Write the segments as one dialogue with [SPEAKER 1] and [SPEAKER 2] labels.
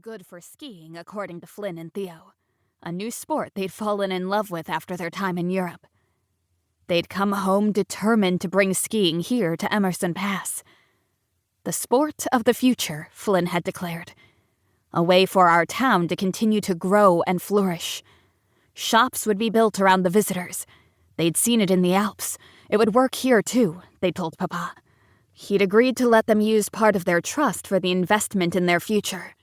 [SPEAKER 1] Good for skiing, according to Flynn and Theo. A new sport they'd fallen in love with after their time in Europe. They'd come home determined to bring skiing here to Emerson Pass. The sport of the future, Flynn had declared. A way for our town to continue to grow and flourish. Shops would be built around the visitors. They'd seen it in the Alps. It would work here, too, they told Papa. He'd agreed to let them use part of their trust for the investment in their future.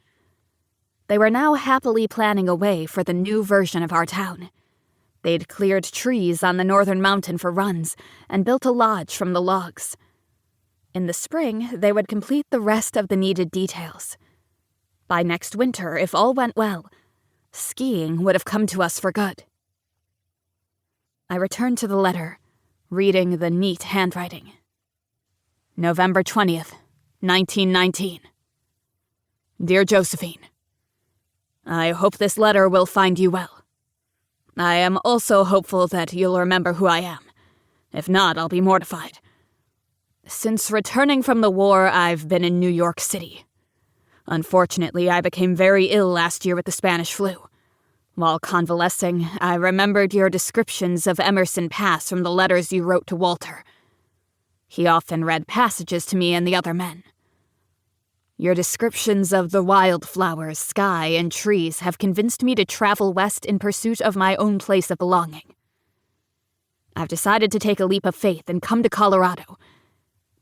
[SPEAKER 1] They were now happily planning a way for the new version of our town. They'd cleared trees on the northern mountain for runs and built a lodge from the logs. In the spring, they would complete the rest of the needed details. By next winter, if all went well, skiing would have come to us for good. I returned to the letter, reading the neat handwriting. November 20th, 1919. Dear Josephine, I hope this letter will find you well. I am also hopeful that you'll remember who I am. If not, I'll be mortified. Since returning from the war, I've been in New York City. Unfortunately, I became very ill last year with the Spanish flu. While convalescing, I remembered your descriptions of Emerson Pass from the letters you wrote to Walter. He often read passages to me and the other men. Your descriptions of the wildflowers, sky, and trees have convinced me to travel west in pursuit of my own place of belonging. I've decided to take a leap of faith and come to Colorado,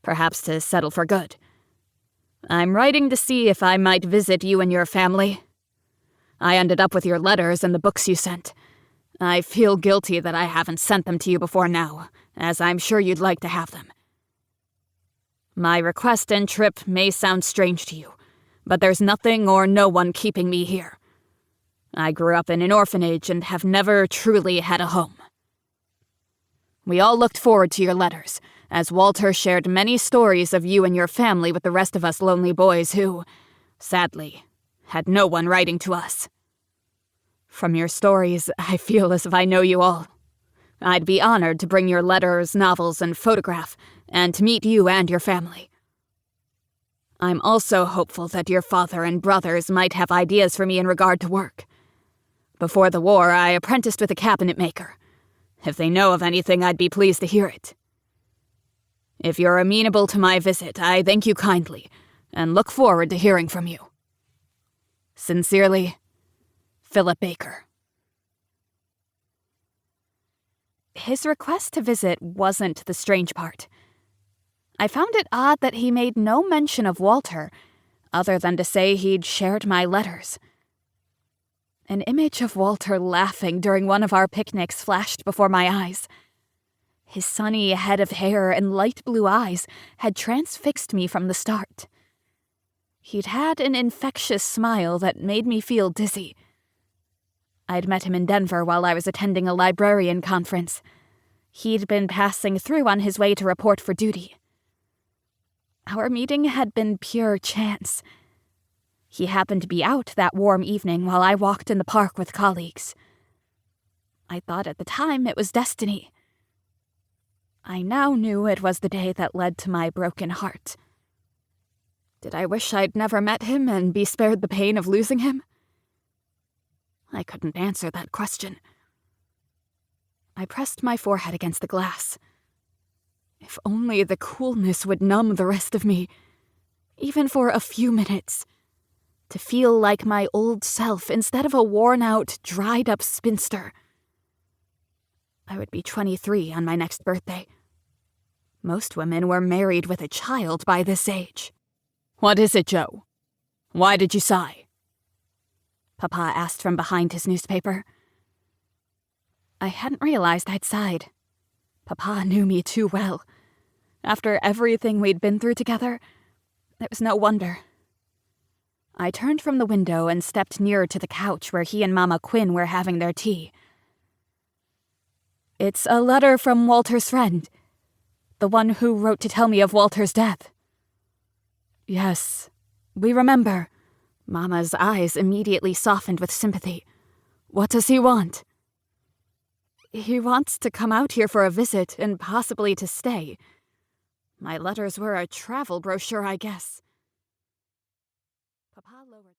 [SPEAKER 1] perhaps to settle for good. I'm writing to see if I might visit you and your family. I ended up with your letters and the books you sent. I feel guilty that I haven't sent them to you before now, as I'm sure you'd like to have them. My request and trip may sound strange to you, but there's nothing or no one keeping me here. I grew up in an orphanage and have never truly had a home. We all looked forward to your letters, as Walter shared many stories of you and your family with the rest of us lonely boys who, sadly, had no one writing to us. From your stories, I feel as if I know you all. I'd be honored to bring your letters, novels, and photograph, and to meet you and your family. I'm also hopeful that your father and brothers might have ideas for me in regard to work. Before the war, I apprenticed with a cabinet maker. If they know of anything, I'd be pleased to hear it. If you're amenable to my visit, I thank you kindly, and look forward to hearing from you. Sincerely, Philip Baker. His request to visit wasn't the strange part. I found it odd that he made no mention of Walter, other than to say he'd shared my letters. An image of Walter laughing during one of our picnics flashed before my eyes. His sunny head of hair and light blue eyes had transfixed me from the start. He'd had an infectious smile that made me feel dizzy. I'd met him in Denver while I was attending a librarian conference. He'd been passing through on his way to report for duty. Our meeting had been pure chance. He happened to be out that warm evening while I walked in the park with colleagues. I thought at the time it was destiny. I now knew it was the day that led to my broken heart. Did I wish I'd never met him and be spared the pain of losing him? I couldn't answer that question. I pressed my forehead against the glass. If only the coolness would numb the rest of me, even for a few minutes, to feel like my old self instead of a worn-out, dried-up spinster. I would be 23 on my next birthday. Most women were married with a child by this age. "What is it, Joe? Why did you sigh?" Papa asked from behind his newspaper. I hadn't realized I'd sighed. Papa knew me too well. After everything we'd been through together, it was no wonder. I turned from the window and stepped nearer to the couch where he and Mama Quinn were having their tea. "It's a letter from Walter's friend, the one who wrote to tell me of Walter's death." "Yes, we remember." Mama's eyes immediately softened with sympathy. "What does he want?" "He wants to come out here for a visit and possibly to stay. My letters were a travel brochure, I guess."